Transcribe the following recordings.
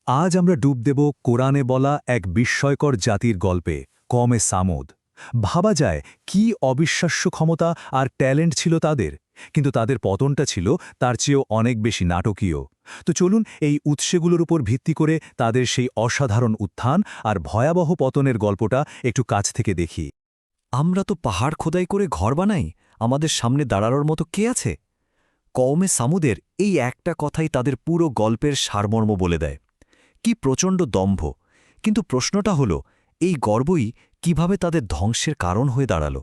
আজ আমরা ডুব দেব কোরআনে বলা এক বিস্ময়কর জাতির গল্পে, কওমে সামুদ। ভাবা যায় কি অবিশ্বাস্য ক্ষমতা আর ট্যালেন্ট ছিল তাদের, কিন্তু তাদের পতনটা ছিল তার চেয়েও অনেক বেশি নাটকীয়। তো চলুন এই উৎসগুলোর উপর ভিত্তি করে তাদের সেই অসাধারণ উত্থান আর ভয়াবহ পতনের গল্পটা একটু কাছ থেকে দেখি। আমরা তো পাহাড় খোদাই করে ঘর বানাই, আমাদের সামনে দাঁড়ানোর মতো কে আছে? কওমে সামুদের এই একটা কথাই তাদের পুরো গল্পের সারমর্ম বলে দেয়। কি প্রচণ্ড দম্ভ! কিন্তু প্রশ্নটা হলো, এই গর্বই কিভাবে তাদের ধ্বংসের কারণ হয়ে দাঁড়াল?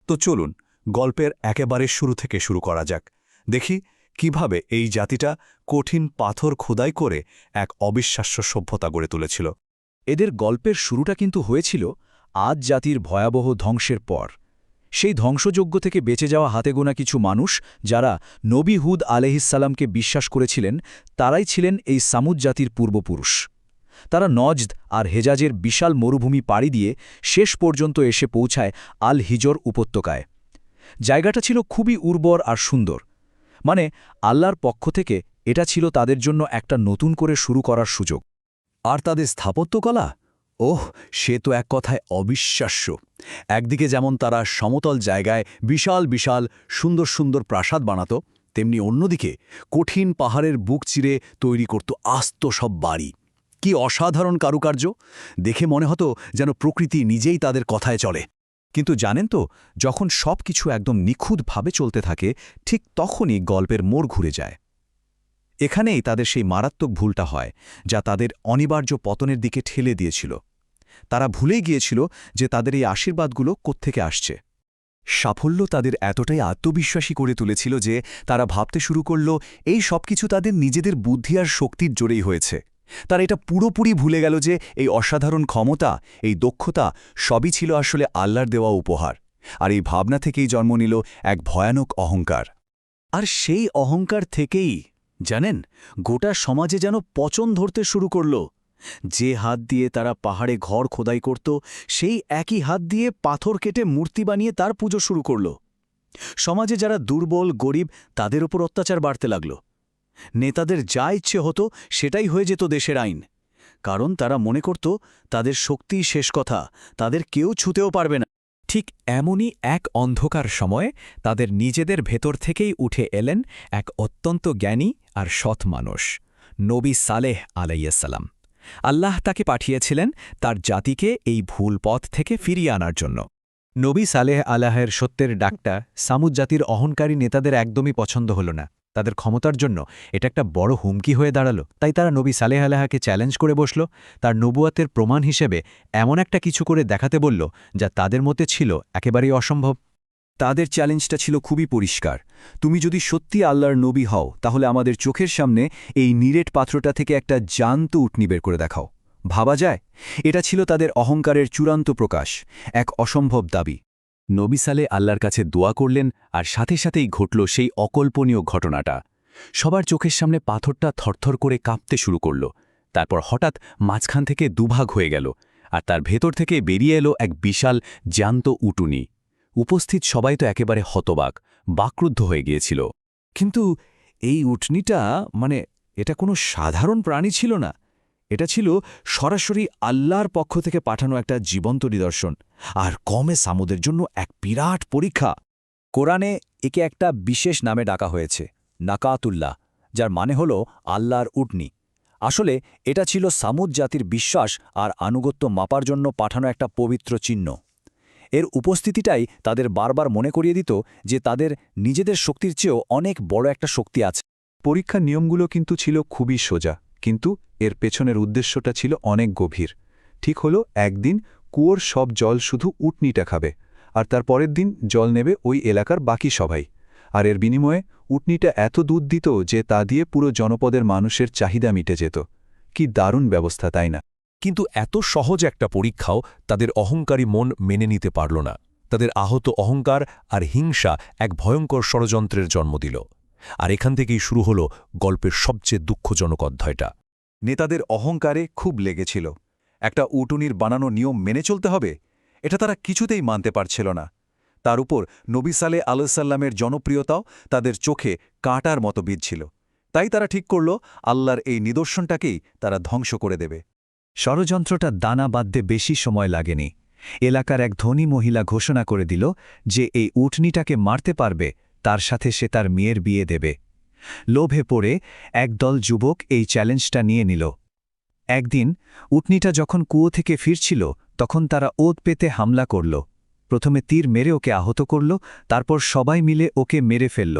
তো চলুন গল্পের একেবারে শুরু থেকে শুরু করা যাক। দেখি কিভাবে এই জাতিটা কঠিন পাথর খোদাই করে এক অবিশ্বাস্য সভ্যতা গড়ে তুলেছিল। এদের গল্পের শুরুটা কিন্তু হয়েছিল আজ জাতির ভয়াবহ ধ্বংসের পর। সেই ধ্বংসযজ্ঞ থেকে বেঁচে যাওয়া হাতে গোনা কিছু মানুষ, যারা নবী হুদ আলাইহিসসালামকে বিশ্বাস করেছিলেন, তারাই ছিলেন এই সামুদ জাতির পূর্বপুরুষ। তারা নজদ আর হেজাজের বিশাল মরুভূমি পাড়ি দিয়ে শেষ পর্যন্ত এসে পৌঁছায় আল হিজর উপত্যকায়। জায়গাটা ছিল খুবই উর্বর আর সুন্দর। মানে আল্লাহর পক্ষ থেকে এটা ছিল তাদের জন্য একটা নতুন করে শুরু করার সুযোগ। আর তাদের স্থাপত্যকলা, ওহ, সে তো এক কথায় অবিশ্বাস্য। একদিকে যেমন তারা সমতল জায়গায় বিশাল বিশাল সুন্দর সুন্দর প্রাসাদ বানাত, তেমনি অন্যদিকে কঠিন পাহাড়ের বুক চিরে তৈরি করত আস্ত সব বাড়ি। কি অসাধারণ কারুকার্য! দেখে মনে হতো যেন প্রকৃতি নিজেই তাদের কথায় চলে। কিন্তু জানেন তো, যখন সব কিছু একদম নিখুঁতভাবে চলতে থাকে, ঠিক তখনই গল্পের মোড় ঘুরে যায়। এখানেই তাদের সেই মারাত্মক ভুলটা হয়, যা তাদের অনিবার্য পতনের দিকে ঠেলে দিয়েছিল। তারা ভুলেই গিয়েছিল যে তাদের এই আশীর্বাদগুলো কোত্থেকে আসছে। সাফল্য তাদের এতটাই আত্মবিশ্বাসী করে তুলেছিল যে তারা ভাবতে শুরু করল এই সবকিছু তাদের নিজেদের বুদ্ধি আর শক্তির জোরেই হয়েছে। তারা এটা পুরোপুরি ভুলে গেল যে এই অসাধারণ ক্ষমতা, এই দক্ষতা সবই ছিল আসলে আল্লাহর দেওয়া উপহার। আর এই ভাবনা থেকেই জন্ম নিল এক ভয়ানক অহংকার। আর সেই অহংকার থেকেই, জানেন, গোটা সমাজে যেন পচন ধরতে শুরু করল। যে হাত দিয়ে তারা পাহাড়ে ঘর খোদাই করত, সেই একই হাত দিয়ে পাথর কেটে মূর্তি বানিয়ে তার পুজো শুরু করল। সমাজে যারা দুর্বল, গরিব, তাদের ওপর অত্যাচার বাড়তে লাগল। নেতাদের যা ইচ্ছে হতো সেটাই হয়ে যেত দেশের আইন, কারণ তারা মনে করত তাদের শক্তিই শেষ কথা, তাদের কেউ ছুঁতেও পারবে না। ঠিক এমনই এক অন্ধকার সময়ে তাদের নিজেদের ভেতর থেকেই উঠে এলেন এক অত্যন্ত জ্ঞানী আর সৎ মানুষ, নবী সালেহ আলাইহিসসালাম। আল্লাহ তাকে পাঠিয়েছিলেন তার জাতিকে এই ভুল পথ থেকে ফিরিয়ে আনার জন্য। নবী সালেহ আলাহের সত্যের ডাকটা সামুদ জাতির অহংকারী নেতাদের একদমই পছন্দ হল না। তাদের ক্ষমতার জন্য এটা একটা বড় হুমকি হয়ে দাঁড়ালো। তাই তারা নবী সালেহ আলাহাকে চ্যালেঞ্জ করে বসল, তার নবুয়াতের প্রমাণ হিসেবে এমন একটা কিছু করে দেখাতে বলল যা তাদের মতে ছিল একেবারেই অসম্ভব। তাদের চ্যালেঞ্জটা ছিল খুবই পরিষ্কার। তুমি যদি সত্যি আল্লাহর নবী হও, তাহলে আমাদের চোখের সামনে এই নিরেট পাত্রটা থেকে একটা জ্যান্ত উটনি বের করে দেখাও। ভাবা যায়, এটা ছিল তাদের অহংকারের চূড়ান্ত প্রকাশ, এক অসম্ভব দাবি। নবী সালেহ আল্লাহর কাছে দোয়া করলেন, আর সাথে সাথেই ঘটল সেই অকল্পনীয় ঘটনাটা। সবার চোখের সামনে পাথরটা থরথর করে কাঁপতে শুরু করল। তারপর হঠাৎ মাঝখান থেকে দুভাগ হয়ে গেল, আর তার ভেতর থেকে বেরিয়ে এলো এক বিশাল জ্যান্ত উটুনি। উপস্থিত সবাই তো একেবারে হতবাক, বাকরুদ্ধ হয়ে গিয়েছিল। কিন্তু এই উটনিটা, এটা কোনো সাধারণ প্রাণী ছিল না। এটা ছিল সরাসরি আল্লাহর পক্ষ থেকে পাঠানো একটা জীবন্ত নিদর্শন, আর কওমে সামুদের জন্য এক বিরাট পরীক্ষা। কোরআনে একে একটা বিশেষ নামে ডাকা হয়েছে, নাকাতুল্লাহ, যার মানে হল আল্লাহর উটনি। আসলে এটা ছিল সামুদ জাতির বিশ্বাস আর আনুগত্য মাপার জন্য পাঠানো একটা পবিত্র চিহ্ন। এর উপস্থিতিটাই তাদের বারবার মনে করিয়ে দিত যে তাদের নিজেদের শক্তির চেয়েও অনেক বড় একটা শক্তি আছে। পরীক্ষার নিয়মগুলো কিন্তু ছিল খুবই সোজা, কিন্তু এর পেছনের উদ্দেশ্যটা ছিল অনেক গভীর। ঠিক হলো, একদিন কুয়োর সব জল শুধু উটনিটা খাবে, আর তার পরের দিন জল নেবে ওই এলাকার বাকি সবাই। আর এর বিনিময়ে উটনিটা এত দুধ দিত যে তা দিয়ে পুরো জনপদের মানুষের চাহিদা মিটে যেত। কি দারুণ ব্যবস্থা, তাই না? কিন্তু এত সহজ একটা পরীক্ষাও তাদের অহংকারী মন মেনে নিতে পারল না। তাদের আহত অহংকার আর হিংসা এক ভয়ঙ্কর ষড়যন্ত্রের জন্ম দিল। আর এখান থেকেই শুরু হল গল্পের সবচেয়ে দুঃখজনক অধ্যায়টা। নেতাদের অহংকারে খুব লেগেছিল। একটা উটুনির বানানো নিয়ম মেনে চলতে হবে, এটা তারা কিছুতেই মানতে পারছিল না। তার উপর নবী সালেহ আলাইহিসসালামের জনপ্রিয়তাও তাদের চোখে কাঁটার মতো বিঁধছিল। তাই তারা ঠিক করল আল্লাহর এই নিদর্শনটাকেই তারা ধ্বংস করে দেবে। ষড়যন্ত্রটা দানা বাঁধতে বেশি সময় লাগেনি। এলাকার এক ধনী মহিলা ঘোষণা করে দিল যে এই উটনিটাকে মারতে পারবে তার সাথে সে তার মেয়ের বিয়ে দেবে। লোভে পড়ে একদল যুবক এই চ্যালেঞ্জটা নিয়ে নিল। একদিন উটনিটা যখন কুয়ো থেকে ফিরছিল তখন তারা ওদ পেতে হামলা করল। প্রথমে তীর মেরে ওকে আহত করল, তারপর সবাই মিলে ওকে মেরে ফেলল।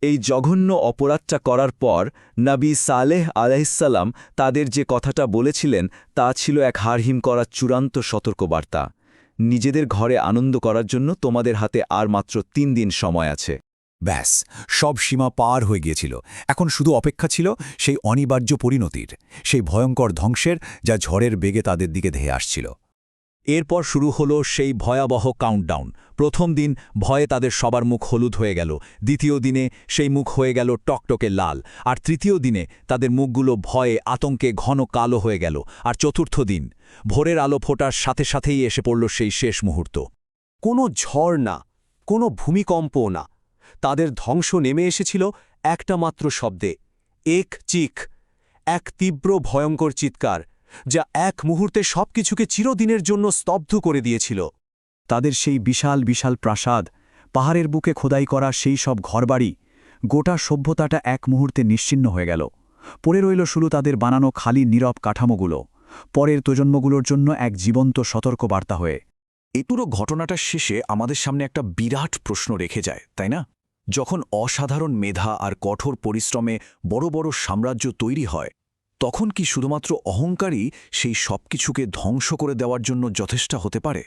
এই জঘন্য অপরাধটা করার পর নবী সালেহ আলাইহিসসালাম তাদের যে কথাটা বলেছিলেন তা ছিল এক হারহিম করার চূড়ান্ত সতর্কবার্তা। নিজেদের ঘরে আনন্দ করার জন্য তোমাদের হাতে আর মাত্র 3 দিন সময় আছে। ব্যাস, সব সীমা পার হয়ে গিয়েছিল। এখন শুধু অপেক্ষা ছিল সেই অনিবার্য পরিণতির, সেই ভয়ঙ্কর ধ্বংসের যা ঝড়ের বেগে তাদের দিকে ধেয়ে আসছিল। এরপর শুরু হলো সেই ভয়াবহ কাউন্টডাউন। প্রথম দিন ভয়ে তাদের সবার মুখ হলুদ হয়ে গেল, দ্বিতীয় দিনে সেই মুখ হয়ে গেল টকটকে লাল, আর তৃতীয় দিনে তাদের মুখগুলো ভয়ে আতঙ্কে ঘন কালো হয়ে গেল, আর চতুর্থ দিন ভোরের আলো ফোটার সাথে সাথেই এসে পড়ল সেই শেষ মুহূর্ত। কোনো ঝড় না, কোনো ভূমিকম্পও না, তাদের ধ্বংস নেমে এসেছিল একটা মাত্র শব্দে, এক চিক, এক তীব্র ভয়ঙ্কর চিৎকার, যা এক মুহূর্তে সবকিছুকে চিরদিনের জন্য স্তব্ধ করে দিয়েছিল। তাদের সেই বিশাল বিশাল প্রাসাদ, পাহাড়ের বুকে খোদাই করা সেই সব ঘরবাড়ি, গোটা সভ্যতাটা এক মুহূর্তে নিশ্চিহ্ন হয়ে গেল। পড়ে রইল শুধু তাদের বানানো খালি নীরব কাঠামোগুলো, পরের প্রজন্মগুলোর জন্য এক জীবন্ত সতর্কবার্তা হয়ে। এই পুরো ঘটনাটার শেষে আমাদের সামনে একটা বিরাট প্রশ্ন রেখে যায়, তাই না? যখন অসাধারণ মেধা আর কঠোর পরিশ্রমে বড় বড় সাম্রাজ্য তৈরি হয়, তখন কি শুধুমাত্র অহংকারই সেই সবকিছুকে ধ্বংস করে দেওয়ার জন্য যথেষ্ট হতে পারে?